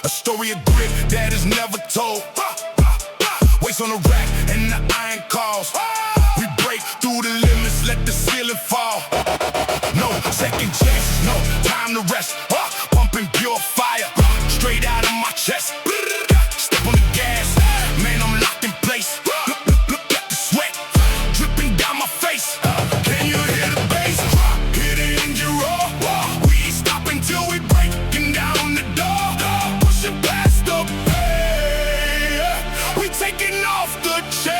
A story of grit that is never told. Weights on the rack and the iron calls. We break through the limits, let the ceiling fall. No second chances, no time to rest. Pumping pure fire, straight out of my chest. Step on the gas, man, I'm locked in place. Look at the sweat dripping down my face. Can you hear the bass? Hear the engine roar. We ain't stopping till we breaking down the door. Pushing past the pay. We taking off the chain.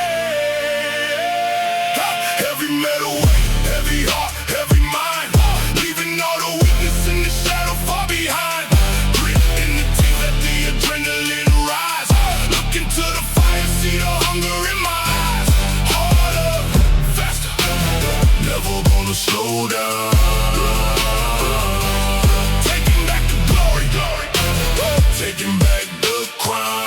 Heavy metal weight, heavy heart, heavy mind. Leaving all the weakness in the shadow far behind. Grit in the teeth, let the adrenaline rise. Look into the fire, see the hunger in my eyes. Harder, faster, never gonna slow down. Taking back the glory, taking back the crown.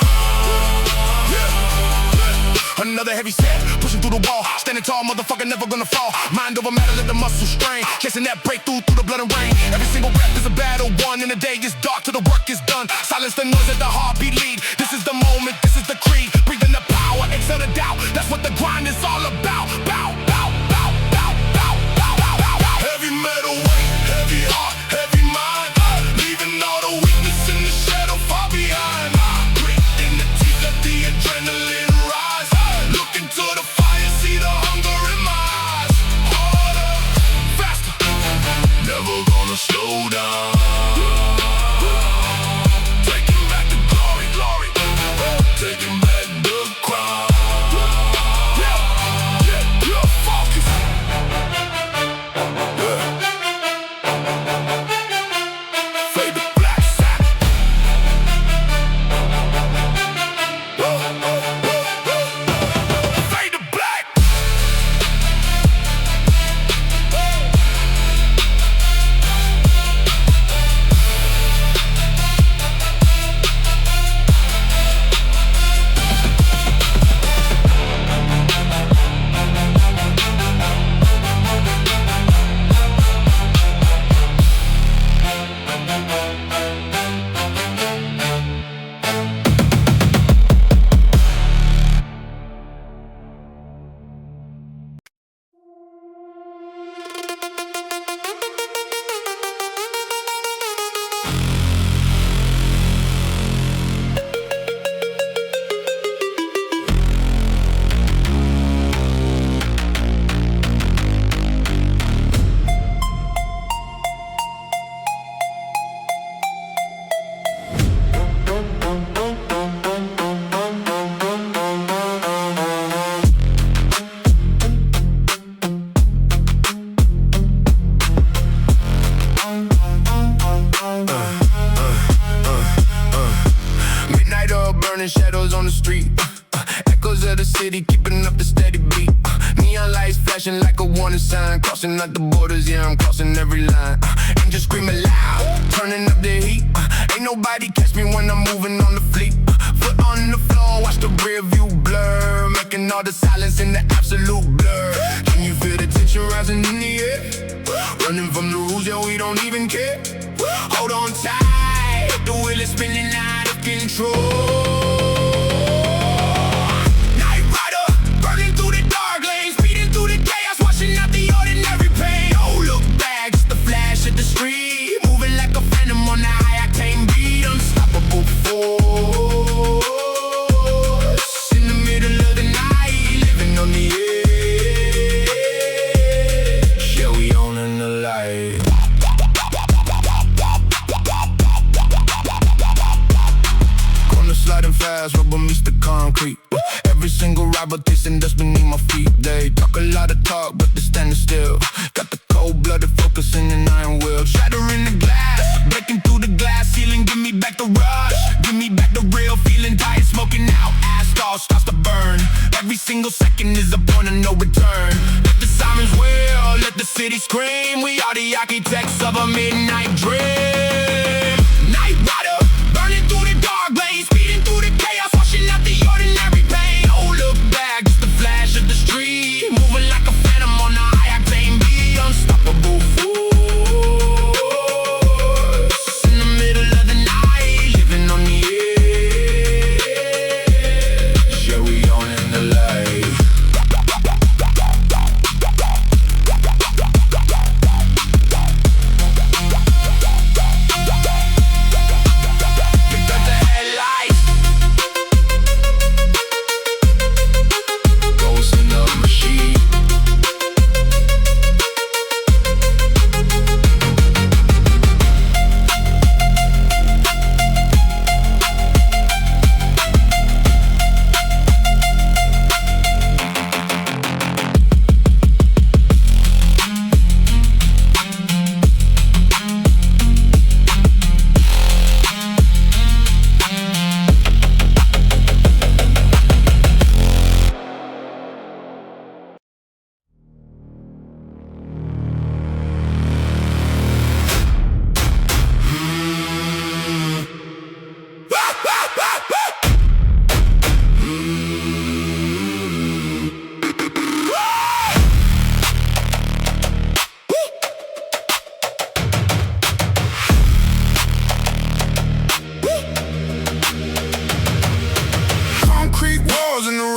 Another heavy set, pushing through the wall. Standing tall, motherfucker, never gonna fall. Mind over matter, let the muscle strain. Chasing that breakthrough through the blood and rain. Every single breath is a battle won, and the day is dark till the work is done. Silence the noise, let the heartbeat lead. This is the moment, this is the creed. Breathing the power, exhale the doubt. That's what the grind is all about. Bow, bow, bow, bow, bow, bow, bow, bow. Heavy metal weight, heavy heart, heavy mind. Leaving all the weakness in the shadow far behind. Grit in the teeth, let the adrenaline rise. Look into the fire, see the hunger in my eyes. Harder, faster, never gonna slow down. Taking back the glory, taking back the crown. Yeah, focus. Fade to black side. Fade to black. Midnight oil burning shadows on the street. Echoes of the city keeping up the steady beat. Neon lights flashing like a warning sign. Crossing out the borders, yeah, I'm crossing every line. Angels screaming loud, turning up the heat. Ain't nobody catch me when I'm moving on the fleet. Foot on the floor, watch the rear view blur. Making all the silence in the absolute blur. Can you feel the tension rising in the air? Running from the rules, yeah, we don't even care. Hold on tight, the wheel is spinning out of control. Night rider, burning through the dark lanes, speeding through the chaos, washing out the ordinary pain. Oh, look back, just a flash of the street, moving like a phantom on the high octane beat. Unstoppable force in the middle of the night, living on the edge. Yeah, we owning the light. Sliding fast, rubber meets the concrete. Every single ride, but they send us beneath my feet. They talk a lot of talk, but they're standing still. Got the cold-blooded focus in an iron will. Shattering the glass, breaking through the glass ceiling. Give me back the rush, give me back the real feeling. Tired, smoking out, asphalt starts to burn. Every single second is a point of no return. Let the sirens wail, let the city scream. We are the architects of a midnight dream. Night rider, burning through the dark lanes, speeding through the chaos, washing out the ordinary pain. Oh, look back, just a flash of the street, moving like a phantom on the high octane beat. Unstoppable force in the middle of the night, living on the edge.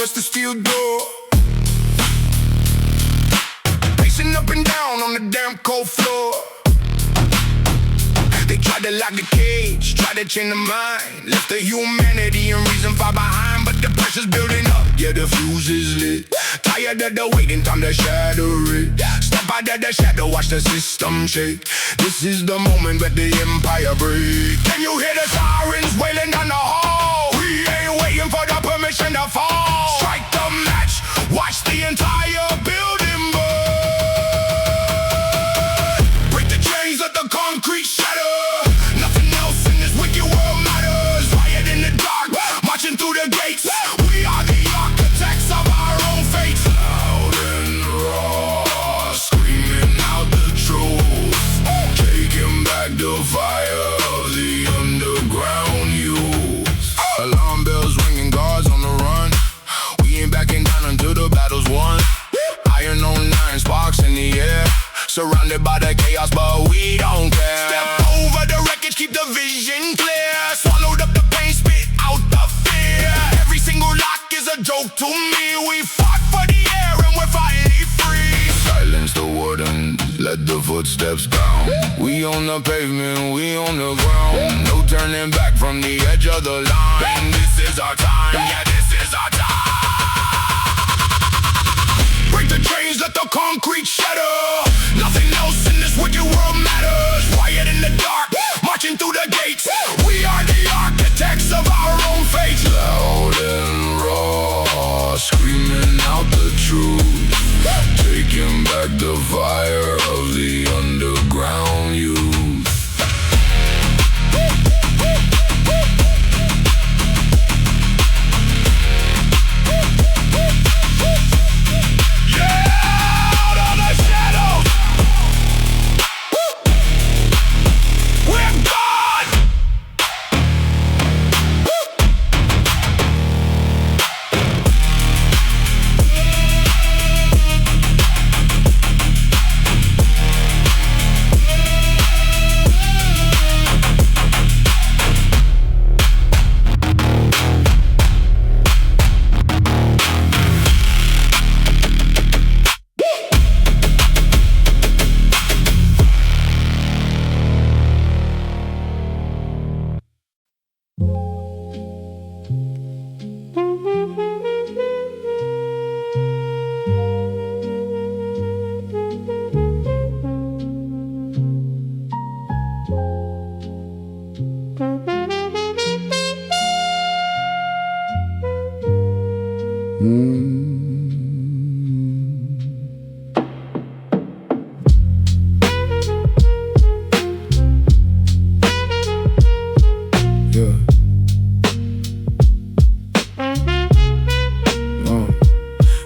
rust the steel door. Pacing up and down on the damn cold floor. They tried to lock the cage, tried to chain the mind, left the humanity and reason far behind, but the pressure's building up. Yeah, the fuse is lit. Tired of the waiting, time to shatter it. Step out of the shadow, watch the system shake. This is the moment where the empire break. Can you hear the sirens wailing down the hall? We ain't waiting for the permission to fall. Strike the match, watch the entire building burn. Break the chains, let the concrete shatter. Nothing else in this wicked world matters. Riot in the dark, marching through the gates. We are the architects of our own fate. Loud and raw, screaming out the truth. Taking back the fire of the underground youth. Alarm bells ringing, guards on the run. We ain't backing down until the battle's won. Iron on 9, sparks in the air. Surrounded by the chaos, but we don't care. Step over the wreckage, keep the vision clear. Swallowed up the pain, spit out the fear. Every single lock is a joke to me. We fought for the air and we're finally free. Silence the wardens, let the footsteps down. We on the pavement, we on the ground. No turning back from the edge of the line. This is our time, yeah, this is our time. Break the chains, let the concrete shatter. Nothing else in this wicked world matters. Riot in the dark, marching through the gates. We are the architects of our own fate. Loud and raw, screaming out the truth. Taking back the fire of the underground youth.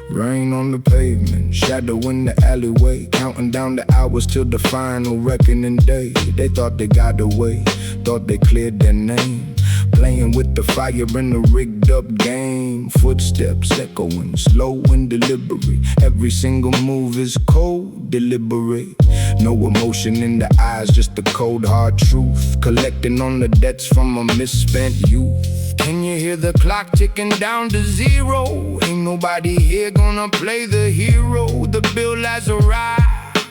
Rain on the pavement, shadow in the alleyway, counting down the hours till the final reckoning day. They thought they got away, thought they cleared their name, playing with the fire in the rigged up game. Footsteps echoing, slow and deliberate. Every single move is cold, deliberate. No emotion in the eyes, just the cold hard truth. Collecting on the debts from a misspent youth. Can you hear the clock ticking down to zero? Ain't nobody here gonna play the hero. The bill has arrived,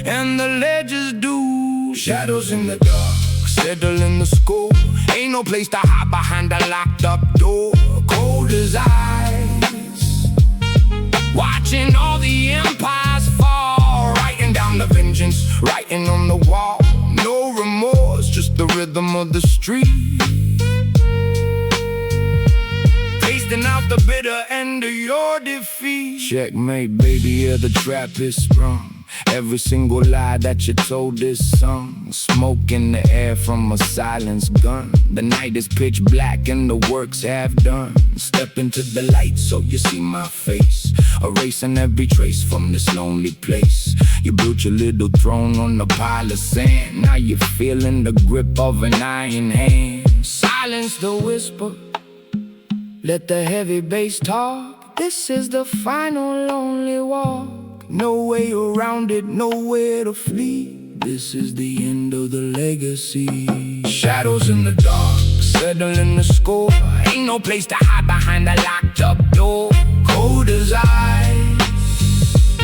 and the ledgers do. Shadows in the dark, settle in the score. Ain't no place to hide behind a locked up door. Cold as ice, watching all the empires fall. Writing down the vengeance, writing on the wall. No remorse, just the rhythm of the street. Tasting out the bitter end of your defeat. Checkmate, baby, yeah, the trap is sprung. Every single lie that you told is sung. Smoke in the air from a silenced gun. The night is pitch black and the work's half done. Step into the light so you see my face, erasing every trace from this lonely place. You built your little throne on a pile of sand. Now you're feeling the grip of an iron hand. Silence the whisper, let the heavy bass talk. This is the final lonely walk. No way around it, nowhere to flee. This is the end of the legacy. Shadows in the dark, settling the score. Ain't no place to hide behind a locked up door. Cold as ice,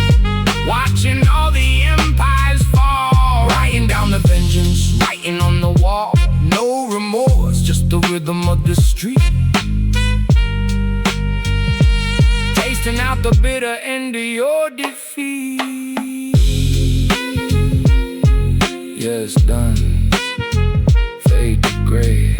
watching all the empires fall. Writing down the vengeance, writing on the wall. No remorse, just the rhythm of the street. Tasting out the bitter end of your defeat. Yeah, it's done. Fade to gray.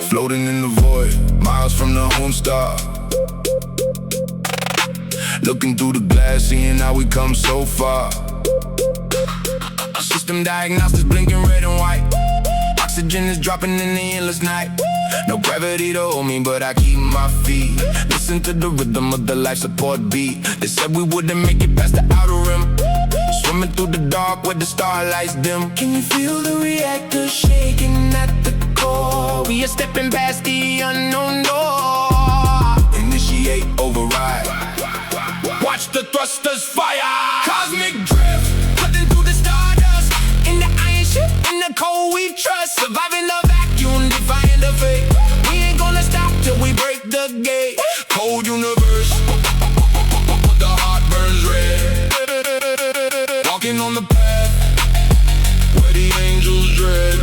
Floating in the void, miles from the home star. Looking through the glass, seeing how we come so far. System diagnostics blinking red and white. Oxygen is dropping in the endless night. No gravity to hold me, but I keep my feet. Listen to the rhythm of the life support beat. They said we wouldn't make it past the outer rim. Swimming through the dark where the starlights dim. Can you feel the reactor shaking at the core? We are stepping past the unknown door. Initiate override. Watch the thrusters fire. Cosmic drift, cutting through the stardust. In the iron ship, in the cold we trust. Surviving the vacuum, defying the fate. We ain't gonna stop till we break the gate. Cold universe, the heart burns red. Walking on the path where the angels dread.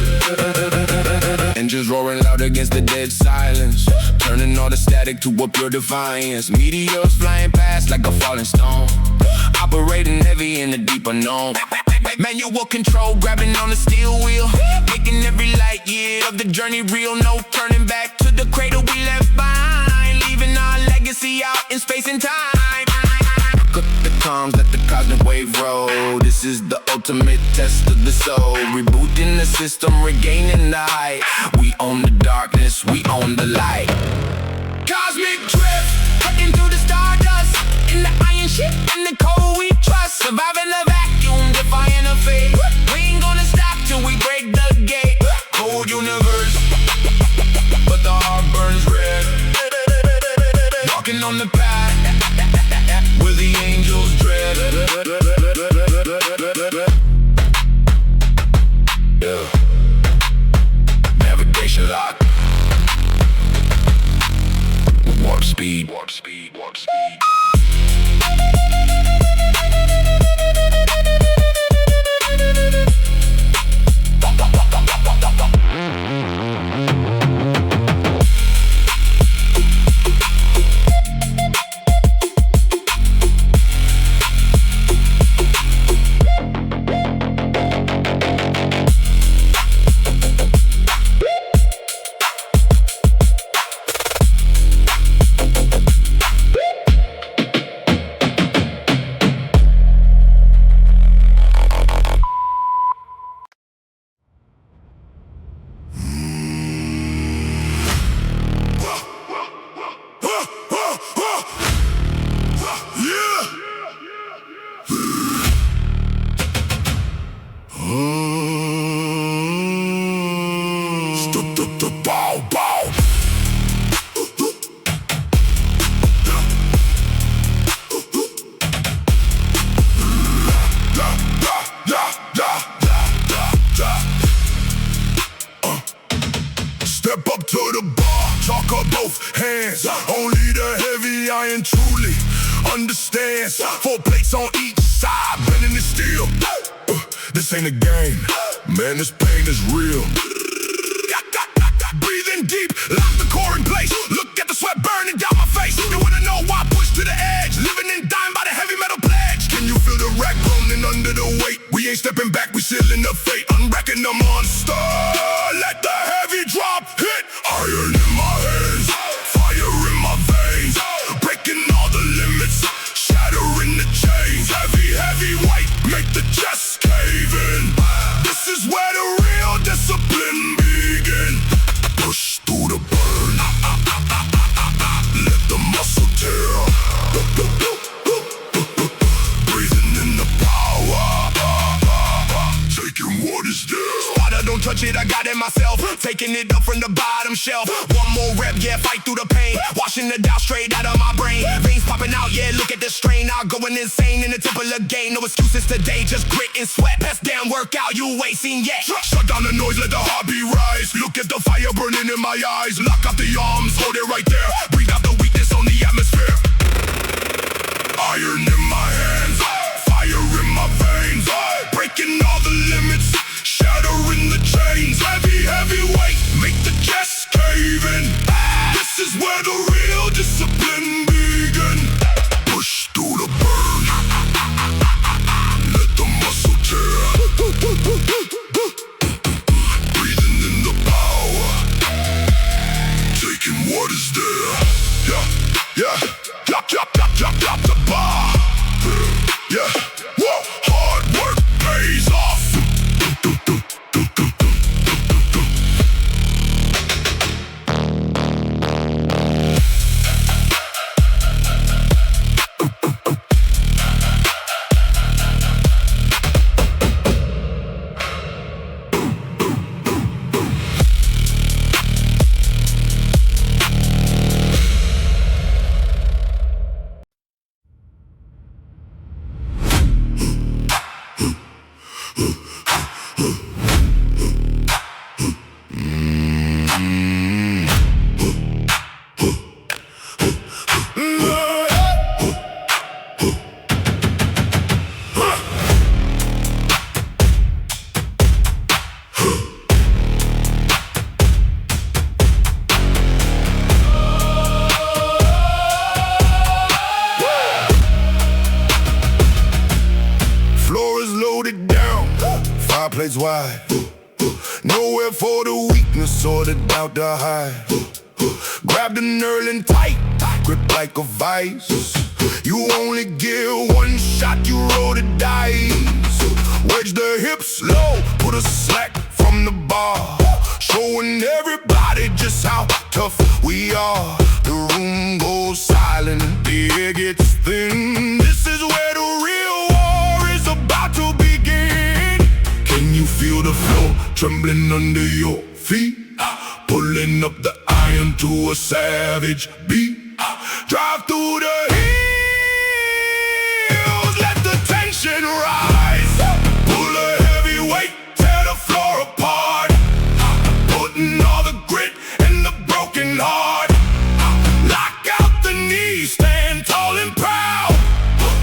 Engines roaring loud against the dead silence, turning all the static to a pure defiance. Meteors flying past like a falling stone, operating heavy in the deep unknown. Manual control, grabbing on the steel wheel, making every light year of the journey real. No turning back to the cradle we left behind, leaving our legacy out in space and time. Cook the calms, let the cosmic wave roll. This is the ultimate test of the soul. Rebooting the system, regaining the height. We own the darkness, we own the light. Cosmic drift, cutting through the stardust. In the iron ship, in the cold we trust. Surviving the vacuum, defying the fate. We ain't gonna stop till we break the gate. Cold universe, but the heart burns red. Walking on the path where the angels dread. Yeah. Navigation lock. Warp speed. Warp speed. Warp speed. dance. Only the heavy iron truly understands. 4 plates on each side, bending the steel. This ain't a game, man, this pain is real. Breathing deep, lock the core in place. Look at the sweat burning down my face. You wanna know why I push to the edge? Living and dying by the heavy metal pledge. Can you feel the rack groaning under the weight? We ain't stepping back, we sealing the fate. Unwracking the monster. Let the heavy drop hit. Iron in my hands, fire in my veins. Breaking all the limits, shattering the chains. Heavy, heavy weight, make the chest cave in. This is where the real discipline begin. Push through the burn. Let the muscle tear. Breathing in the power. Taking what is there. Water, don't touch it, I got it myself. Taking it up from the bottom shelf. One more rep, yeah, fight through the pain. Washing the doubt straight out of my brain. Veins popping out, yeah, look at the strain. Now going insane in the temple again. No excuses today, just grit and sweat. Best damn workout you ain't seen yet. Shut down the noise, let the heartbeat rise. Look at the fire burning in my eyes. Lock out the arms, hold it right there. Breathe out the weakness on the atmosphere. Iron in my hands, fire in my veins. Breaking all the limits, shattering the chains. Heavy, heavy weight, make the chest cave in. This is where the real discipline begin. Push through the burn. Let the muscle tear. Breathing in the power. Taking what is there. Yeah. Drop the bar. Yeah. Whoa. Hard work pays off. Plates wide, nowhere for the weakness or the doubt to hide. Grab the knurling tight, grip like a vice. You only get one shot, you roll the dice. Wedge the hips low, put a slack from the bar. Showing everybody just how tough we are. The room goes silent, the air gets thin. This is where the real war is about to begin. Can you feel the floor trembling under your feet? Pulling up the iron to a savage beat. Drive through the hills, let the tension rise. Pull a heavy weight, tear the floor apart. Putting all the grit and the broken heart. Lock out the knees, stand tall and proud.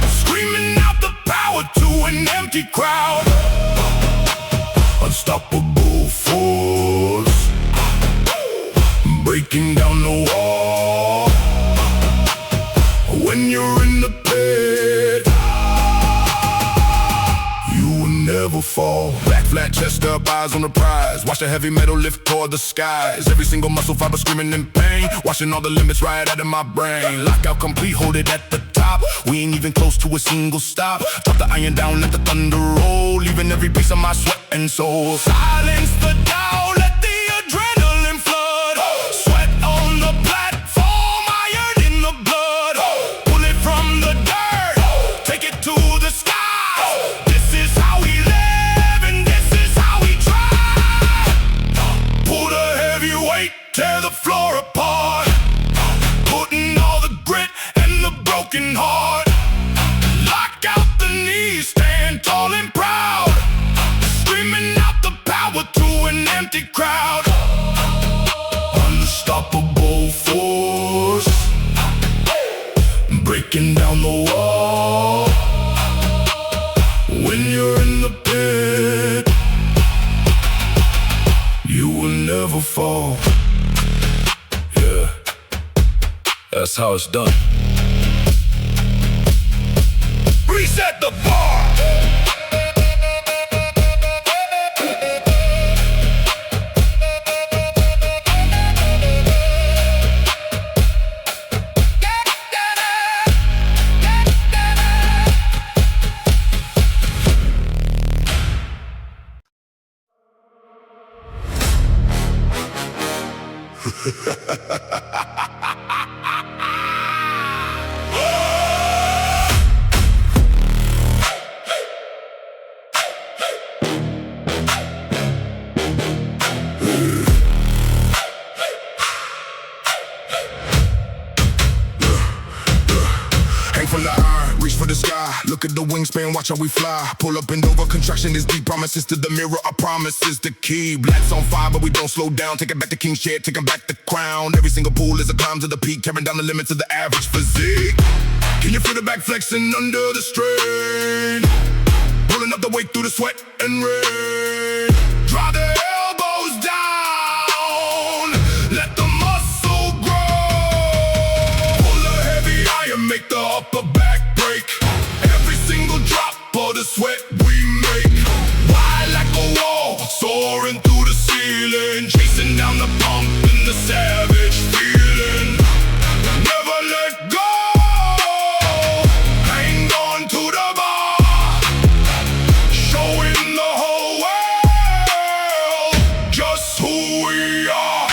Screaming out the power to an empty crowd. Unstoppable force, breaking down the wall. When you're in the pit, you will never fall. Back flat, chest up, eyes on the prize. Watch the heavy metal lift toward the skies. Every single muscle fiber screaming in pain. Watching all the limits right out of my brain. Lockout complete, hold it at the top. We ain't even close to a single stop. Drop the iron down, let the thunder roll. Leaving every piece of my sweat and soul. Silence the doubt, let the adrenaline flood. Sweat on the platform, iron in the blood. Pull it from the dirt, take it to the sky. This is how we live and this is how we try. Pull the heavy weight, tear the floor apart. Putting all the grit and the broken heart. Lock out the knees, stand tall and proud. Screaming out the power to an empty crowd. Unstoppable force, breaking down the wall. When you're in the pit, you will never fall. Yeah, that's how it's done. Reset the bar. From the iron, reach for the sky. Look at the wingspan, watch how we fly. Pull up and over, contraction is deep. Promises to the mirror, our promise is the key. Blacks on fire, but we don't slow down. Take it back to king's chair, taking back the crown. Every single pool is a climb to the peak, tearing down the limits of the average physique. Can you feel the back flexing under the strain? Pulling up the weight through the sweat and rain. Draw the elbows down, let the muscle grow. Pull the heavy iron, make the upper back break. Every single drop of the sweat we make. Wide like a wall, soaring through the ceiling. Chasing down the pump and the savage feeling. Never let go. Hang on to the bar. Showing the whole world just who we are.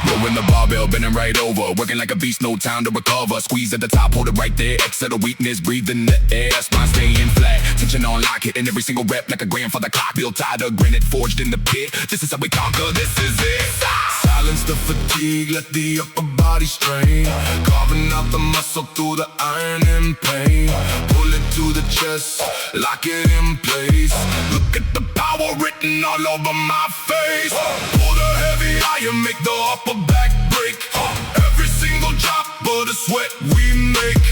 Rolling the barbell, bending right over. Working like a beast, no time to recover. Squeeze at the top, hold it right there. Exit the weakness, breathe in the air. Spine staying flat, tension on lock, hitting every single rep like a grandfather clock. Built out of granite, forged in the pit. This is how we conquer, this is it. Silence the fatigue, let the upper body strain. Carving out the muscle through the iron and pain. Pull it to the chest, lock it in place. Look at the power written all over my face. Pull the heavy iron, make the upper back break. Every single drop of the sweat we make.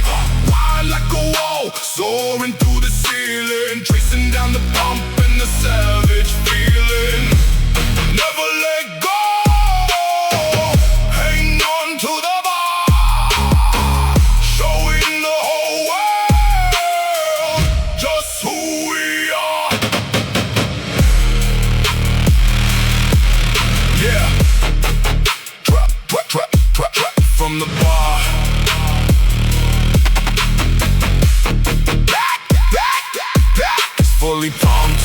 Wide like a wall, soaring through the ceiling. Tracing down the pump and the savage feeling. Never let go. Hang on to the bar. Showing the whole world just who we are. Yeah. Drop, drop, drop, drop, drop from the bar. Back, back, back. It's fully pumped.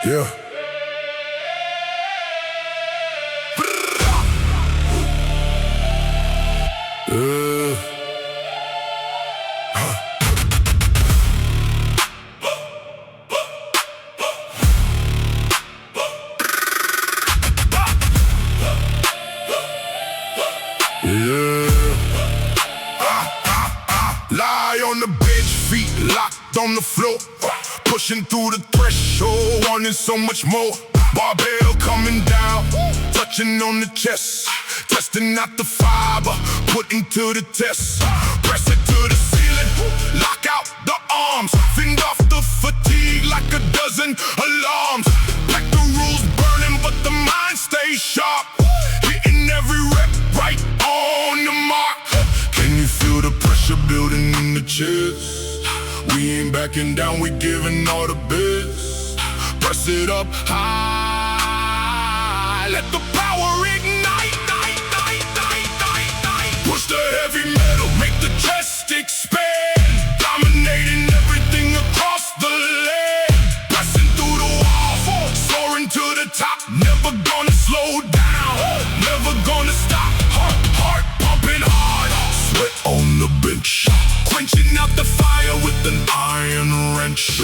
Yeah. Lie on the bench, feet locked on the floor. Pushing through the threshold, wanting so much more. Barbell coming down, touching on the chest. Testing out the fiber, putting to the test. Press it to the ceiling, lock out the arms. Fend off the fatigue like a dozen alarms. Like the rules burning, but the mind stays sharp. Hitting every rep right on the mark. Can you feel the pressure building in the chest? We ain't backing down, we giving all the bits. Press it up high, let the power ignite. Push the heavy metal, make the chest expand. Dominating everything across the land. Pressing through the wall, soaring to the top. Never gonna slow down, never gonna stop. Heart pumping hard, sweat on the bench. Quenching out the fire with an iron wrench.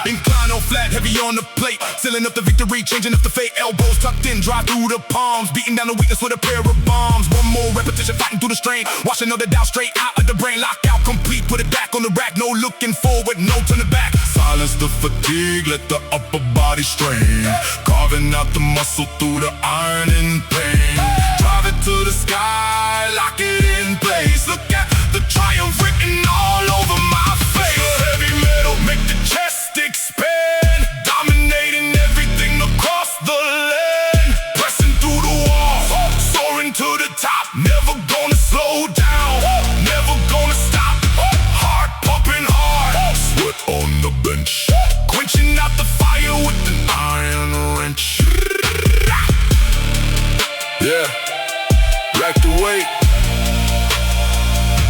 Incline on flat, heavy on the plate. Sealing up the victory, changing up the fate. Elbows tucked in, drive through the palms. Beating down the weakness with a pair of bombs. One more repetition, fighting through the strain. Washing all the doubt straight out of the brain. Lock out complete, put it back on the rack. No looking forward, no turning back. Silence the fatigue, let the upper body strain. Carving out the muscle through the iron in pain. Drive it to the sky, lock it in place. Look at the triumph written all over my face. Heavy metal, make the chest expand. Dominating everything across the land. Pressing through the wall, soaring to the top. Never gonna slow down, never gonna stop. Heart pumping hard, sweat on the bench. Quenching out the fire with an iron wrench. Yeah, rack the weight.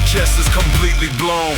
Chest is completely blown.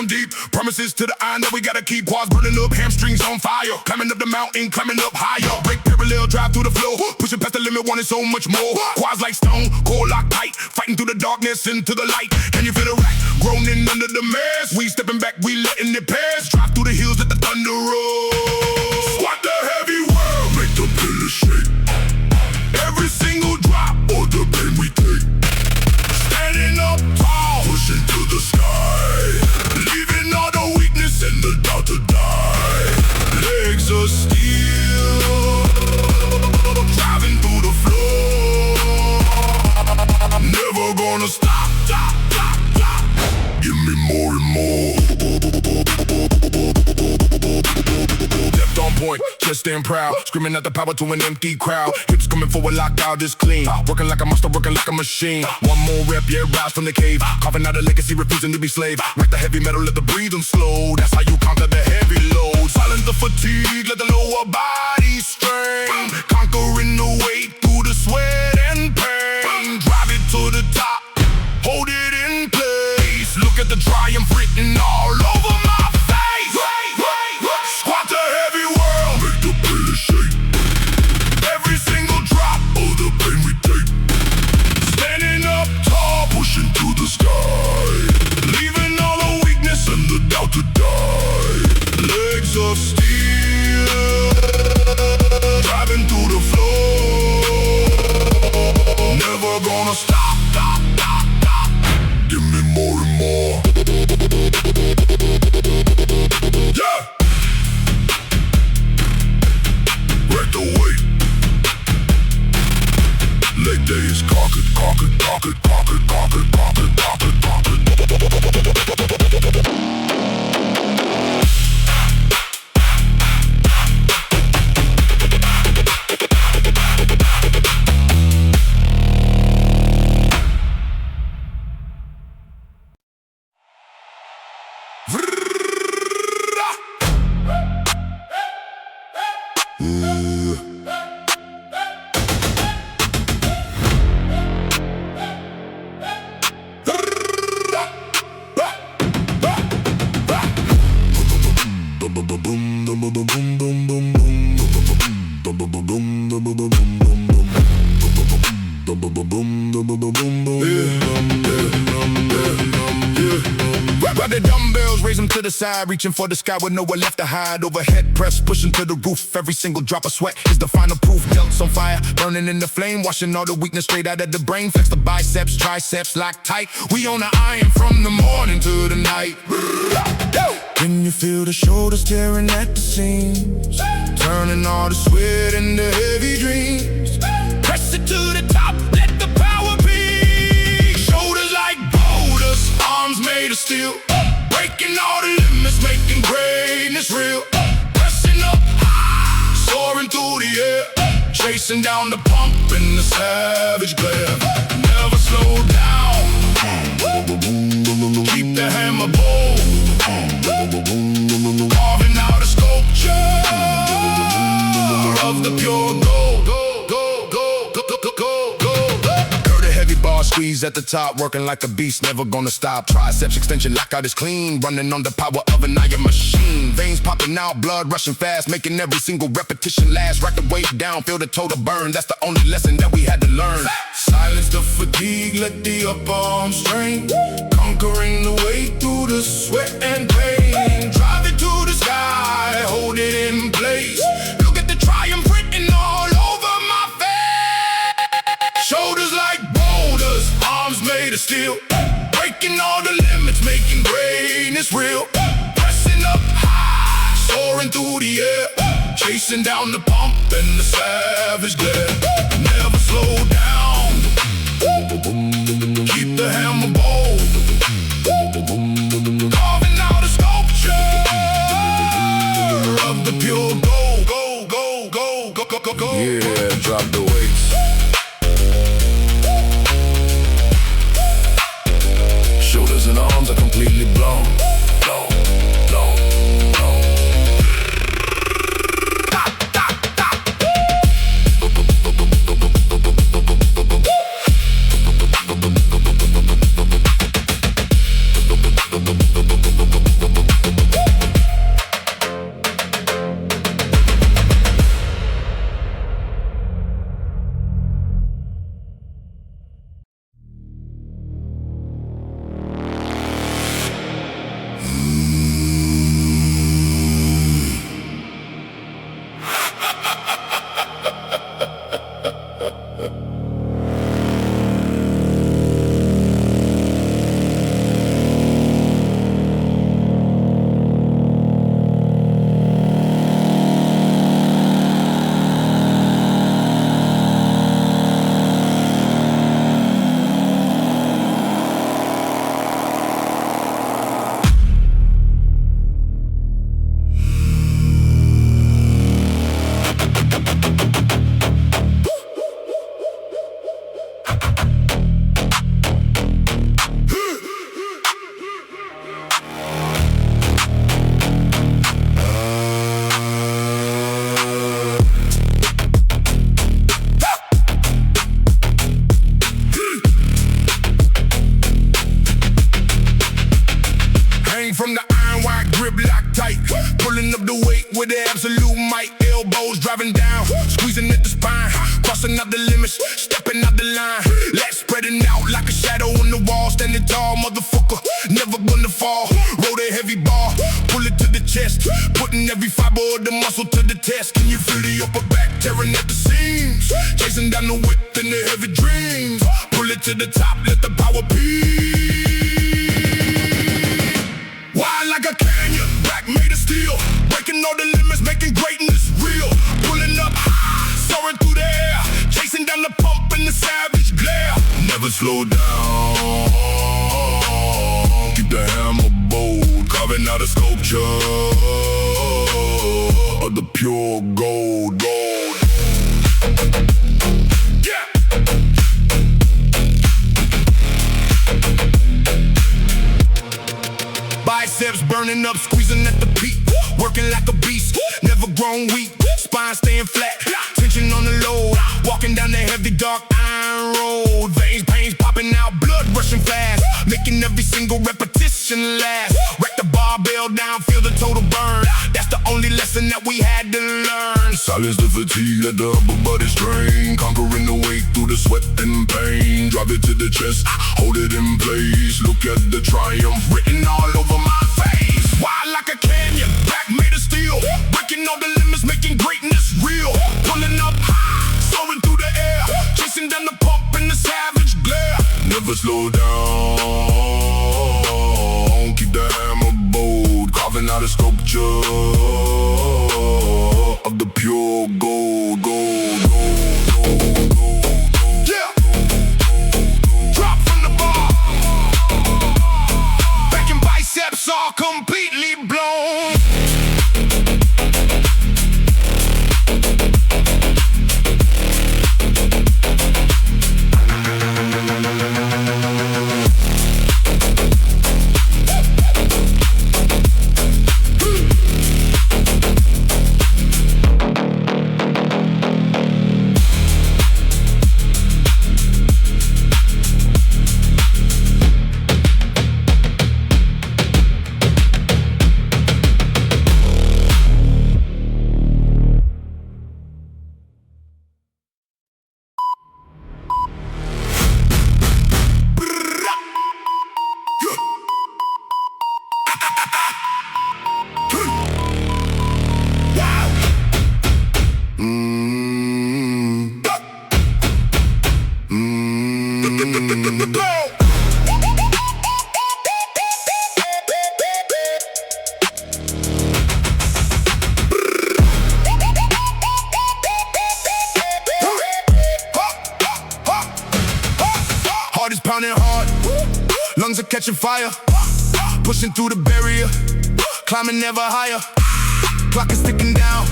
Deep promises to the iron that we gotta keep. Quads burning up, hamstrings on fire. Climbing up the mountain, climbing up higher. Break parallel, drive through the flow. Pushing past the limit, wanting so much more. Quads like stone, core locked tight. Fighting through the darkness into the light. Can you feel the rack groaning under the mass? We stepping back, we letting it pass. Drive through the hills, let the thunder roll. Squat the heavy world, make the pillars shake. Every single drop or the pain we take. Standing up tall, pushing to the sky. Leaving all the weakness and the doubt to die. Legs of steel, driving through the floor. Never gonna stop, stop, stop, stop. Give me more and more. Depth on point, chest stand proud. Screaming out the power to an empty crowd. Hips coming forward, locked out is clean. Working like a monster, working like a machine. One more rep, yeah, rise from the cave. Carving out a legacy, refusing to be slave. Rack the heavy metal, let the breathing slow. That's how you conquer the heavy load. Silence the fatigue, let the lower body strain. Conquering the weight through the sweat and pain. Drive it to the top, hold it in place. Look at the triumph written all over my face. Squat the heavy world, make the pillars shake. Every single drop of the pain we take. Standing up tall, pushing to the sky. Leaving all the weakness and the doubt to die. Legs of steel, driving through the floor. Never gonna stop, stop, stop, stop. Give me more and more. Yeah! Rack the weight. Leg days, conquered, conquered, conquered, conquered, conquered, conquered, conquered, conquered. Grab the dumbbells, raise them to the side, reaching for the sky with nowhere left to hide. Overhead press, pushing to the roof. Every single drop of sweat is the final proof. Belts on fire, burning in the flame, washing all the weakness straight out of the brain. Flex the biceps, triceps, lock tight. We on the iron from the morning to the night. Can you feel the shoulders tearing at the seams? Turning all the sweat into heavy dreams. Press it to the top, let the power be. chasing down the pump in the savage glare. Never slow down. Keep the hammer bold. Carving out a sculpture of the pure gold. Heard a heavy bar squeeze at the top, working like a beast, never gonna stop. Triceps extension, lockout is clean, running on the power of an iron machine. Veins popping out, blood rushing fast, making every single repetition last. Rack the weight down, feel the total burn. That's the only lesson that we had to learn. Silence the fatigue, let the upper arm strain. Conquering the way through the sweat and pain. Drive it to the sky, hold it in place. Look at the triumph written all over my face. Shoulders like boulders, arms made of steel. Breaking all the limits, making greatness real. Pressing up high, soaring through the air. Chasing down the pump and the savage glare. Never slow down. Keep the hammer bold. Carving out a sculpture of the pure gold. Go, go, go, go, go, go, go. Yeah, drop the weights. Shoulders and arms are completely blown. Blown, blown, blown. Stop, stop, stop. From the iron wire grip locked tight, pulling up the weight with the absolute might. Elbows driving down, squeezing at the spine, crossing out the limits, stepping out the line. Legs spreading out like a shadow on the wall, standing tall, motherfucker, never gonna fall. Roll the heavy bar, pull it to the chest, putting every fiber of the muscle to the test. Can you feel the upper back tearing at the seams? Chasing down the whip in the heavy dreams. Pull it to the top, let the power peak. Wild like a canyon, back made of steel. Breaking all the limits, making greatness real. Pulling up high, soaring through the air. Chasing down the pump in the savage glare. Never slow down. Keep the hammer bold. Carving out a sculpture of the pure gold, gold. Yeah. Biceps burning up, squeezing at the peak. Working like a beast, never grown weak. Spine staying flat, tension on the load. Walking down the heavy dark iron road. Veins, pains popping out, blood rushing fast. Making every single repetition last. Rack the barbell down, feel the total burn. That's the only lesson that we had to learn. Silence the fatigue, let the upper body strain. Conquering the weight through the sweat and pain. Drive it to the chest, hold it in place. Look at the triumph written all over my face. Wild like a canyon, back made of steel. Breaking all the limits, making greatness real. Pulling up high, soaring through the air. Chasing down the pump in the savage glare. Never slow down. Keep the hammer bold. Carving out a sculpture of the pure gold, gold, gold, gold, gold. Yeah. Drop from the bar. Back and biceps all completely blown. hard. Lungs are catching fire. Pushing through the barrier. Climbing never higher. Clock is ticking down.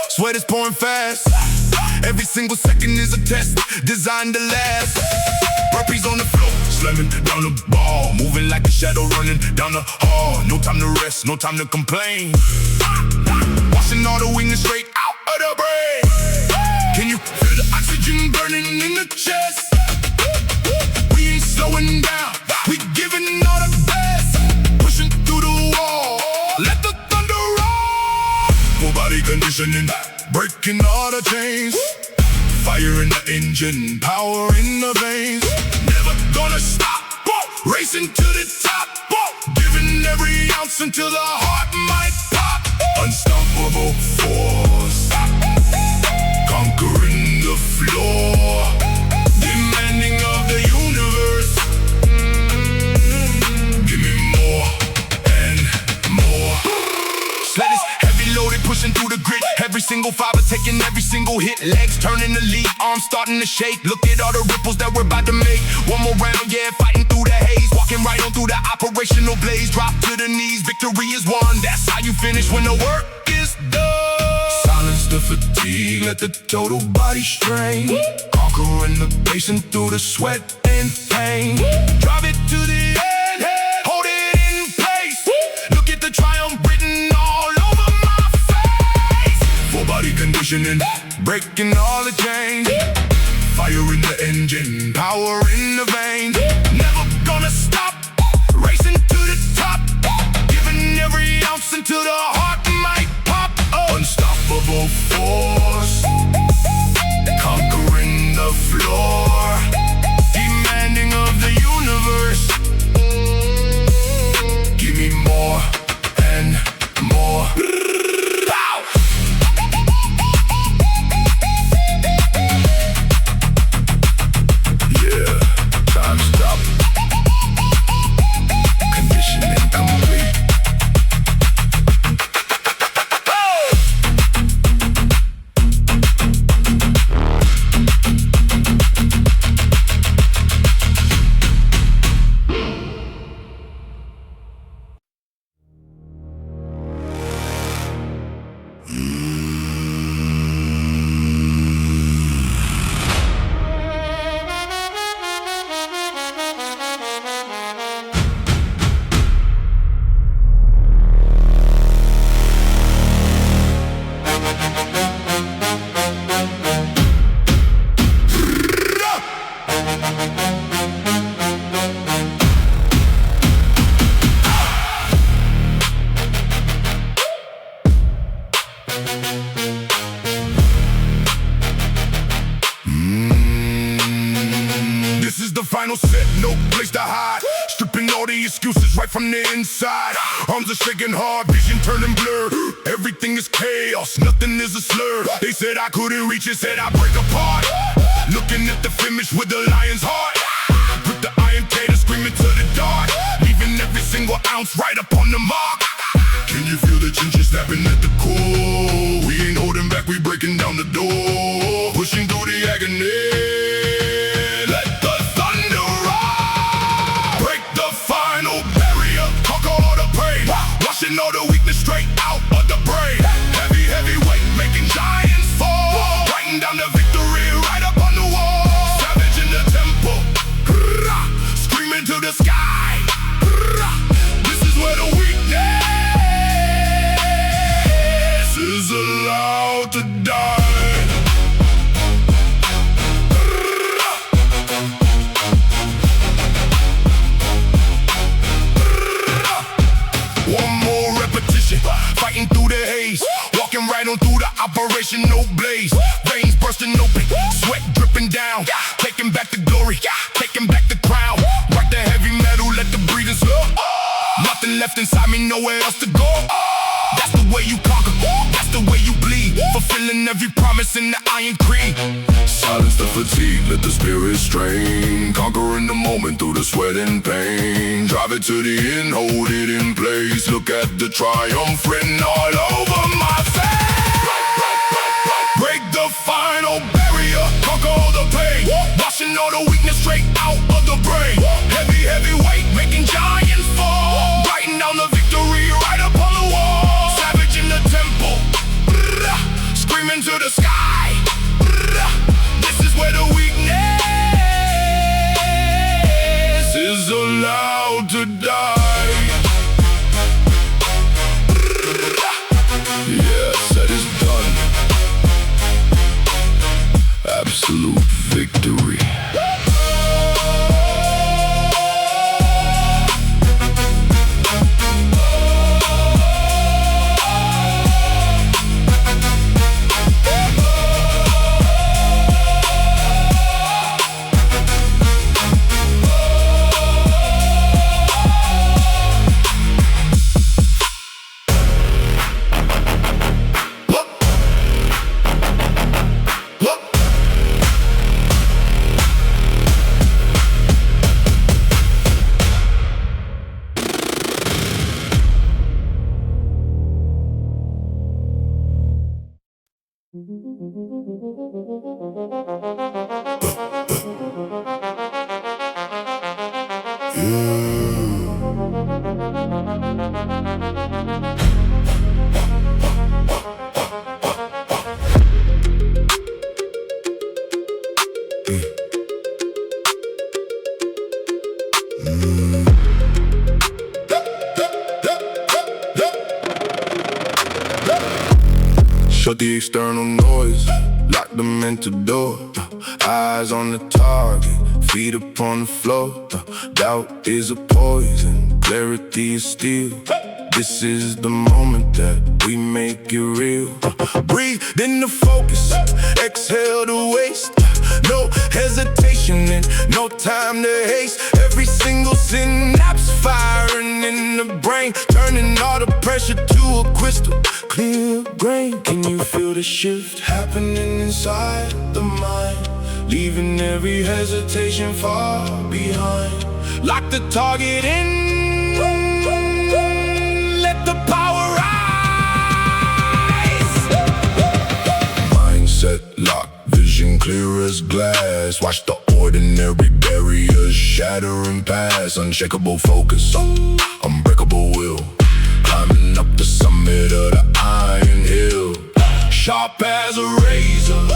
Sweat is pouring fast. Every single second is a test, designed to last. Burpees on the floor, slamming down the ball. Moving like a shadow running down the hall. No time to rest, no time to complain. Washing all the weakness straight out of the brain. Can you feel the oxygen burning in the chest? We ain't slowing down, we giving all the best. Pushing through the wall, let the thunder roll. Full body conditioning, breaking all the chains. Fire in the engine, power in the veins. Never gonna stop, racing to the top. Giving every ounce until the heart might pop. Unstoppable force, conquering the floor. Demanding of the universe. Give me more and more. Sled is heavy loaded, pushing through the grit. Every single fiber taking every single hit. Legs turning the lead, arms starting to shake. Look at all the ripples that we're about to make. One more round, yeah, fighting through the haze. Walking right on through the operational blaze. Drop to the knees, victory is won. That's how you finish when the work is done. Silence the fatigue, let the total body strain. Conquering the patient through the sweat and pain. Drive it to the end, hold it in place. Look at the triumph written all over my face. Full body conditioning, breaking all the chains. Fire in the engine, power in the veins. Never gonna stop, racing to the top. Giving every ounce until the heart might pop. Unstoppable force, conquering the floor. Demanding of the universe. Give me more and more. Final set, no place to hide. Stripping all the excuses right from the inside. Arms are shaking hard, vision turning blurred. Everything is chaos, nothing is a slur. They said I couldn't reach it, said I'd break apart. Looking at the finish with the lion's heart. Put the iron tater screaming to the dark. Leaving every single ounce right up on the mark. Can you feel the tension snapping at the core? We ain't holding back, we breaking down the door. Pushing through the agony. All the weakness straight out of the brain. Heavy, heavy weight making giants fall. Writing down the victory right up on the wall. Savage in the temple, screaming to the sky. This is where the weakness is allowed to die. Fighting through the haze, walking right on through the operational blaze. Veins bursting open, sweat dripping down. Taking back the glory, taking back the crown. Right the heavy metal, let the breathing slow. Nothing left inside me, nowhere else to go. That's the way you conquer, that's the way you bleed. Fulfilling every promise in the Iron Creed. Silence the fatigue, let the spirit strain. Conquering the moment through the sweat and pain. Drive it to the end, hold it in place. Look at the triumph written all over my face. Break the final barrier, conquer all the pain. Washing all the weakness straight out of the brain. to die. Yeah, said it's done. Absolute victory. Shut the external noise, lock the mental door. Eyes on the target, feet upon the floor. Doubt is a poison, clarity is steel. This is the moment that we make it real. Breathe in the focus, exhale the waste. No hesitation and no time to haste. Every single synapse firing in the brain, turning all the pressure to a crystal clear grain. Can you feel the shift happening inside the mind? Leaving every hesitation far behind. Lock the target in, let the power rise. Mindset lock, vision clear as glass. Watch the ordinary barriers shatter and pass. Unshakable focus, unbreakable will. Climbing up the summit of the iron hill. Sharp as a razor,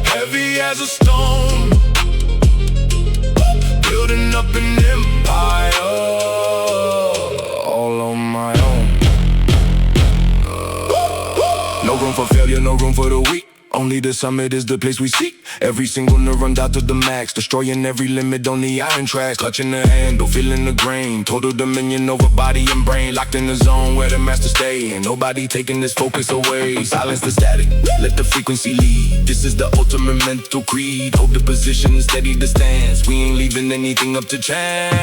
heavy as a stone. Building up an empire, all on my own. No room for failure, no room for the weak. Only the summit is the place we seek. Every single neuron down to the max, destroying every limit on the iron tracks. Clutching the handle, feeling the grain. Total dominion over body and brain. Locked in the zone where the master stay. Ain't nobody taking this focus away. Silence the static, let the frequency lead. This is the ultimate mental creed. Hold the position, steady the stance. We ain't leaving anything up to chance.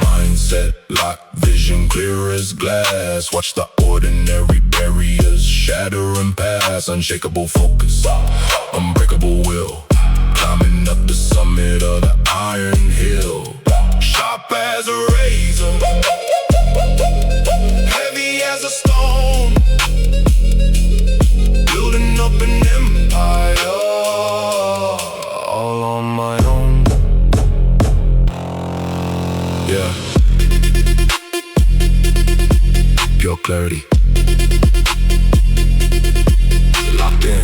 Mindset lock, vision clear as glass. Watch the ordinary barriers shatter and pass. Unshakable focus, unbreakable will. Climbing up the summit of the iron hill. Sharp as a razor, heavy as a stone. Building up an empire, all on my own. Yeah. Pure clarity. Locked in.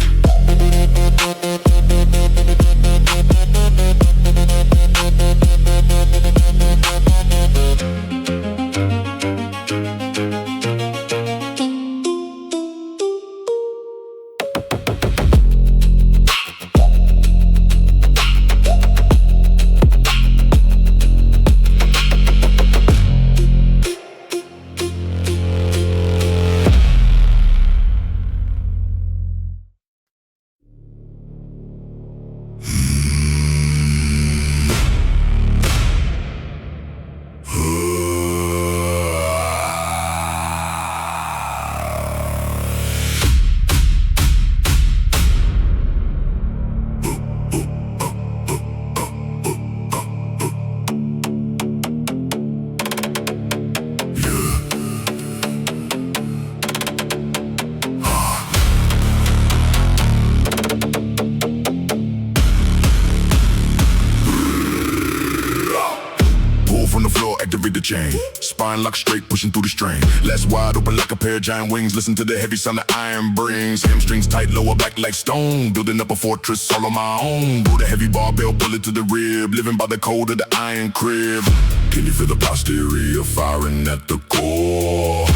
the chain. Spine locked straight, pushing through the strain. Legs wide open like a pair of giant wings. Listen to the heavy sound that iron brings. Hamstrings tight, lower back like stone. Building up a fortress all on my own. Roll the heavy barbell, bullet to the rib. Living by the code of the iron crib. Can you feel the posterior firing at the core?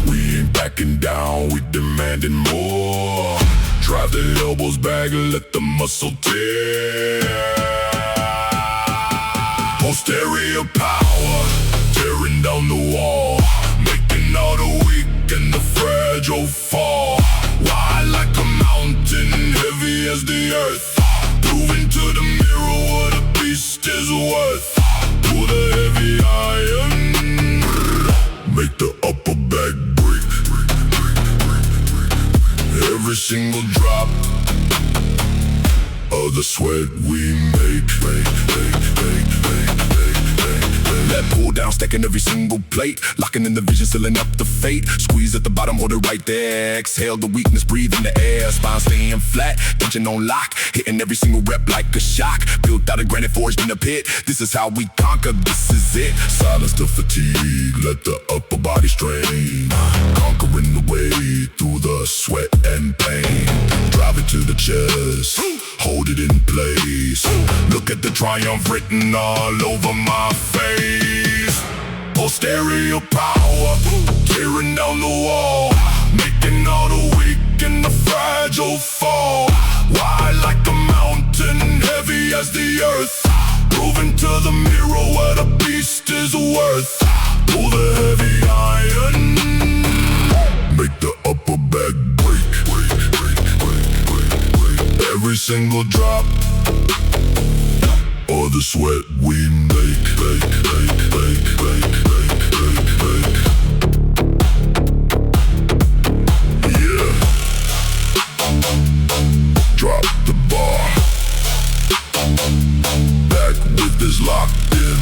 We ain't backing down, we demanding more. Drive the elbows back, let the muscle tear. Posterior power, tearing down the wall, making all the weak and the fragile fall. Wide like a mountain, heavy as the earth. Proving to the mirror what a beast is worth. Pull the heavy iron, make the upper back break. Every single drop of the sweat we make. Let pull down, stacking every single plate. Locking in the vision, sealing up the fate. Squeeze at the bottom, hold it right there. Exhale the weakness, breathe in the air. Spine staying flat, tension on lock. Hitting every single rep like a shock. Built out of granite, forged in the pit. This is how we conquer, this is it. Silence the fatigue, let the upper body strain. Conquering the way through the sweat and pain. Drive it to the chest, hold it in place. Look at the triumph written all over my face. Posterior power, tearing down the wall, making all the weak and the fragile fall. Wide like a mountain, heavy as the earth. Proving to the mirror what a beast is worth. Pull the heavy iron, make the upper back break. Every single drop of the sweat we make. Yeah. Drop the bar. Back with this locked in.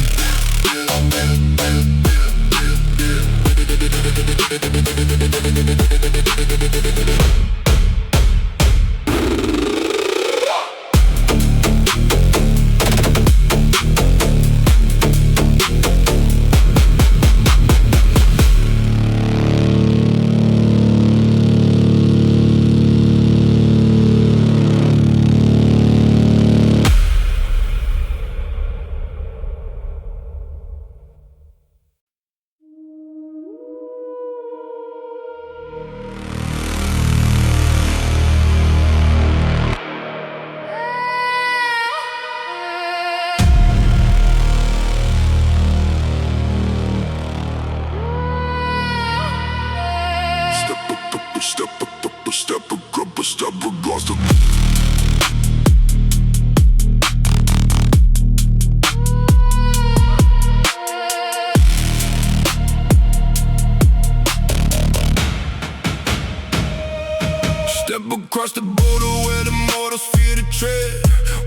Step across the border where the mortals fear to tread.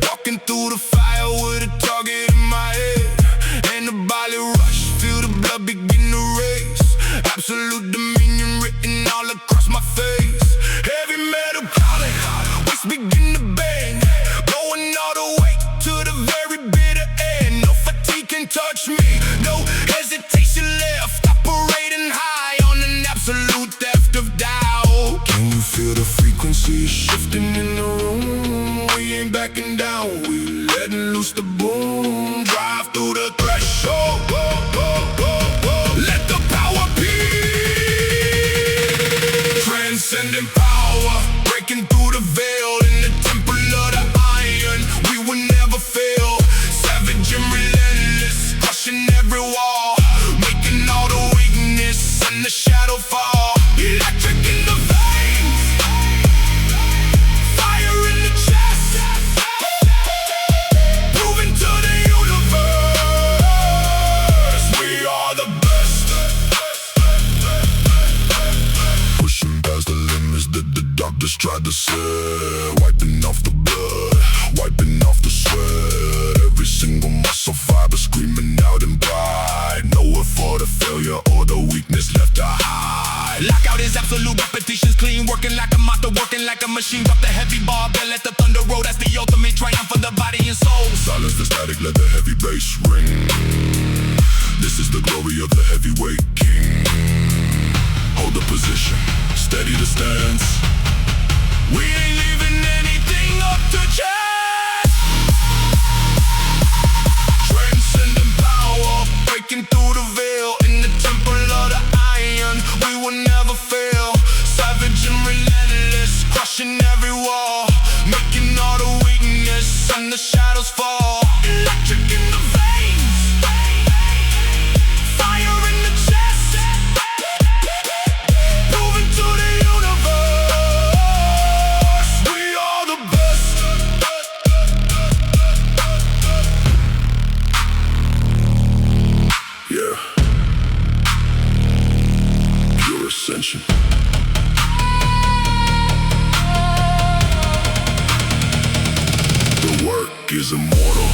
Walking through the fire with a target in my head. And the body rush, feel the blood begin to race. Absolute dominion written all across my face. Heavy metal calling, waist begin to bend. Going all the way to the very bitter end. No fatigue can touch me, no hesitation left. Operating high on an absolute theft of doubt. Can you feel the frequency shifting in the room? We ain't backing down, we letting loose the boom. Drive through the threshold, let the power be. Transcendent power, breaking through the veil in the temple of the iron. We will never fail, savage and relentless, crushing every wall, making all the weakness and the shadow fall. Electric in the veins, fire in the chest, proving to the universe we are the best. Pushing past the limits that the doctors tried to set. Wiping off the blood, wiping off the sweat. Every single muscle fiber screaming out in pride. Nowhere for the failure or the weakness left to hide. Lockout is absolute, repetitions clean. Working like a monster, working like a machine. Drop the heavy barbell, let the thunder roll. That's the ultimate triumph for the body and soul. Silence the static, let the heavy bass ring. This is the glory of the heavyweight king. Hold the position, steady the stance. We ain't leaving anything up to chance. Transcendent power, breaking through the veil. In the temple of the iron, we will never fail. Savage and relentless, crushing every wall, making all the weakness and the shadows fall. Electric in the veins, fire in the chest, moving to the universe. We are the best. Yeah, pure ascension. The work is immortal.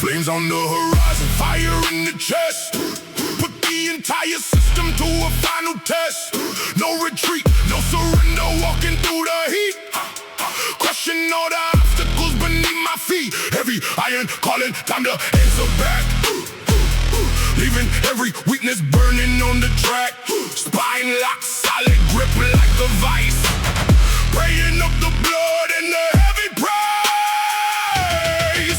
Flames on the horizon, fire in the chest. Put the entire system to a final test. No retreat, no surrender, walking through the heat. Crushing all the obstacles beneath my feet. Heavy iron calling, time to answer back. Leaving every weakness burning on the track. Spine locked, solid grip like a vice. Praying up the blood and the heavy praise.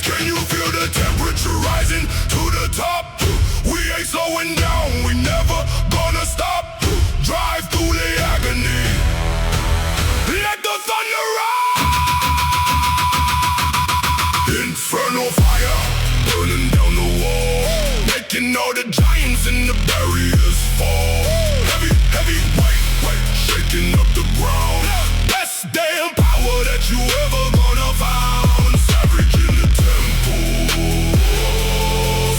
Can you feel the temperature rising to the top? We ain't slowing down, we never gonna stop. Drive through the agony, let the thunder roll. Infernal fire, burning down the wall, making all the giants and the barriers fall. Heavy, heavy weight, shaking up the ground. Best damn power that you ever gonna find. Savage in the temple,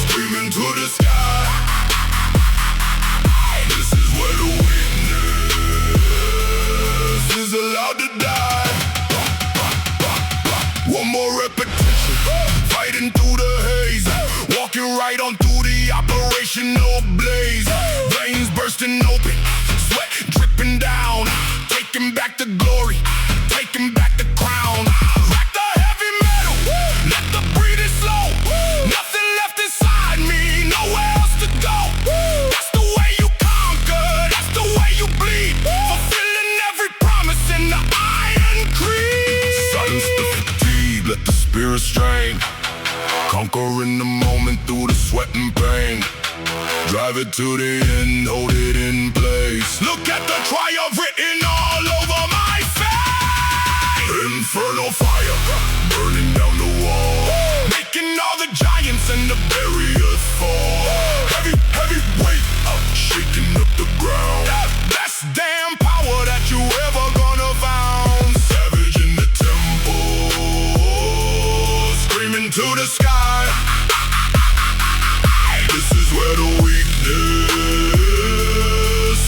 screaming to the sky. This is where the weakness is allowed to die. One more repetition, fighting through the haze, walking right on through the operational blaze. Veins bursting open, sweat dripping down, taking back the glory, taking back the crown. Rack the heavy metal, let the breathing slow. Nothing left inside me, nowhere else to go. That's the way you conquer, that's the way you bleed. Fulfilling every promise in the Iron Creed. Silence the fatigue, let the spirit strain. Conquering the moment through the sweat and pain. Drive it to the end, hold it in place. Look at the triumph written all over my face. Infernal fire, burning down the wall, making all the giants and the barriers fall. Heavy, heavy weight, shaking up the ground. Best damn power that you ever gonna find. Savage in the temple, screaming to the sky. This is where the weakness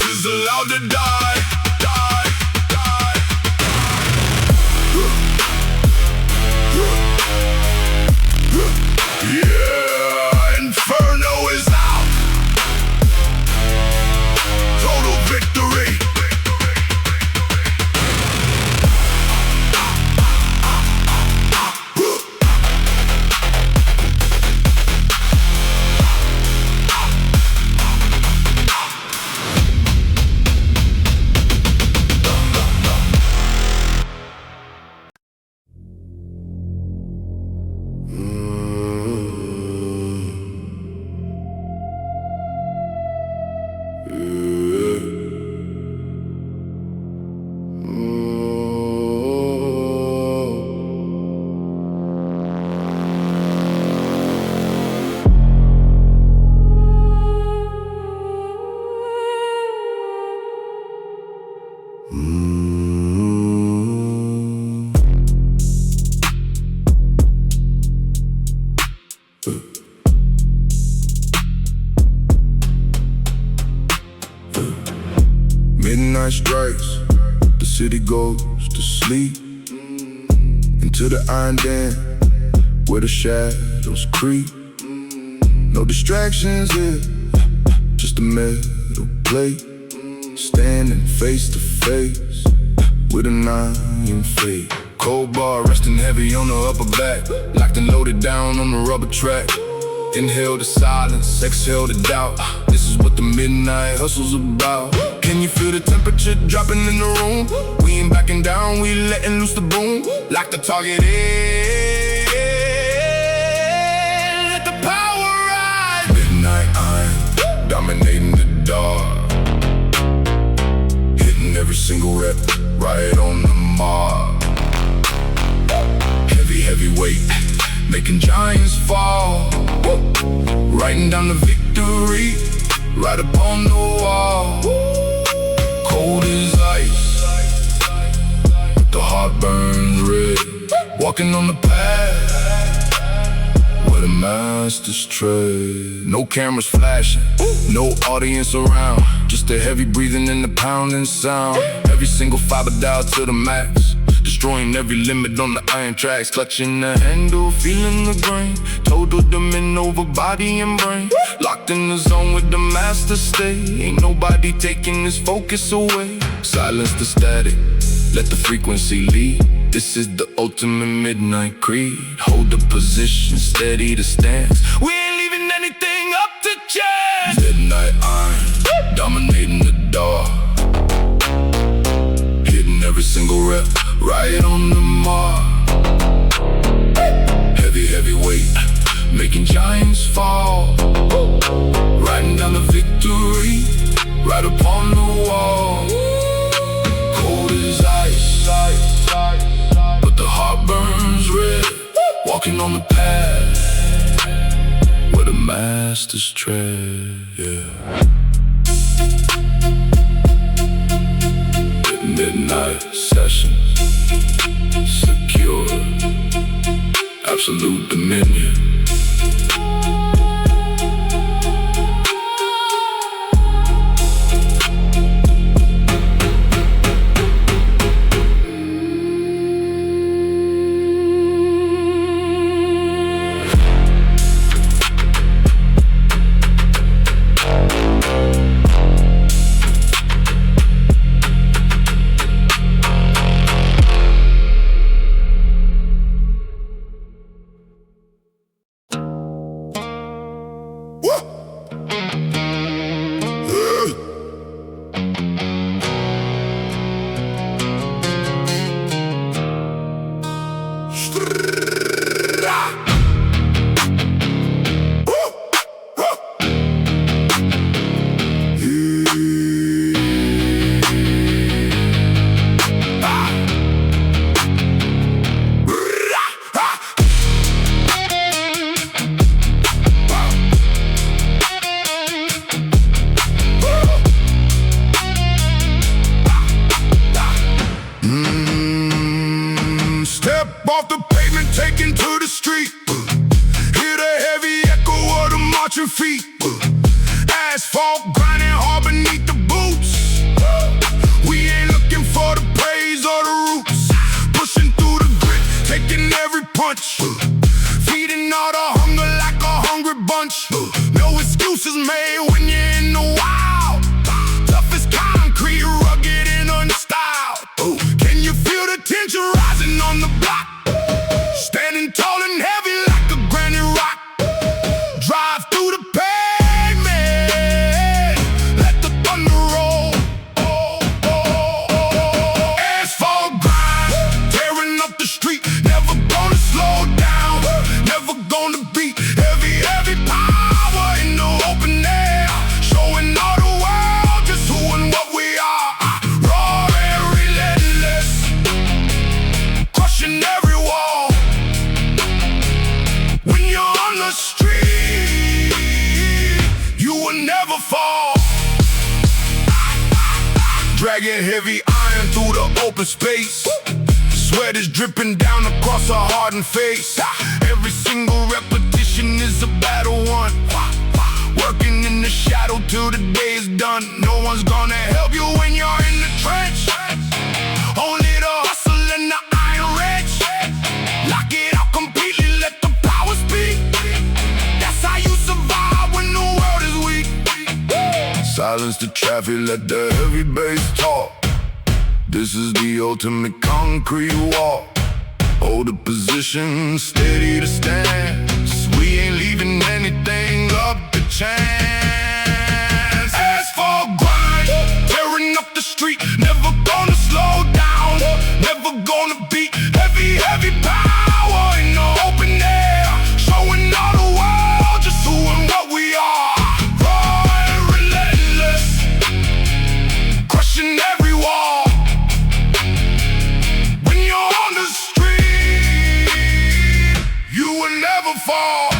is allowed to die, die, die. Yeah, Inferno is out. Total victory. midnight strikes, the city goes to sleep. Into the iron den, where the shadows creep. No distractions here, just a metal plate. Standing face to face with an iron fate. Cold bar resting heavy on the upper back, locked and loaded down on the rubber track. Inhale the silence, exhale the doubt. This is what the midnight hustle's about. Can you feel the temperature dropping in the room? We ain't backing down, we letting loose the boom. Lock the target in, let the power rise. Midnight iron, dominating the dark. Hitting every single rep, right on the mark. Heavy, heavy weight, making giants fall. Writing down the victory, right upon the wall. Cold as ice, but the heart burns red. Walking on the path where the masters tread. No cameras flashing, no audience around, just the heavy breathing and the pounding sound. Every single fiber dialed to the max, destroying every limit on the iron tracks. Clutching the handle, feeling the grain. Total dominion over body and brain. Locked in the zone with the master stay. Ain't nobody taking this focus away. Silence the static, let the frequency lead. This is the ultimate midnight creed. Hold the position, steady the stance. We ain't leaving anything up to chance. Midnight iron, dominating the dark. Hitting every single rep, right on the mark. Heavy, heavy weight, making giants fall. Writing down the victory, right upon the wall. Cold as ice, but the heart burns red. Walking on the path where the masters tread, yeah. Midnight session, secure, absolute dominion. Off the pavement, taken to the street. Hear the heavy echo of the marching feet. Asphalt grinding hard beneath the boots. We ain't looking for the praise or the roots. Pushing through the grit, taking every punch. Feeding all the hunger like a hungry bunch. No excuses made when you're in the wild. Tough as concrete, rugged and unstyled. Can you feel the tension rising on the block? Standing tall and heavy like a granite rock. Drive through the pavement, let the thunder roll. Asphalt grind, tearing up the street. Never gonna slow down, never gonna beat. Heavy, heavy power in the open air, showing all the world just who and what we are. Raw and relentless, crushing every wall. When you're on the street, you will never fall. Dragging heavy iron through the open space. Sweat is dripping down across a hardened face. Every single repetition is a battle won. working in the shadow till the day is done. No one's gonna help you when you're in the trench. Only the hustle and the iron wrench. Lock it out completely, let the power speak. That's how you survive when the world is weak. Silence the traffic, let the heavy bass talk. This is the ultimate concrete walk. Hold a position, steady to stand. 'Cause we ain't leaving anything up to chance. As for grind, tearing up the street, never gonna slow down, never gonna beat heavy, heavy power in the open air, showing all the world just who and what we are. Raw and relentless, crushing every wall. When you're on the street, you will never fall.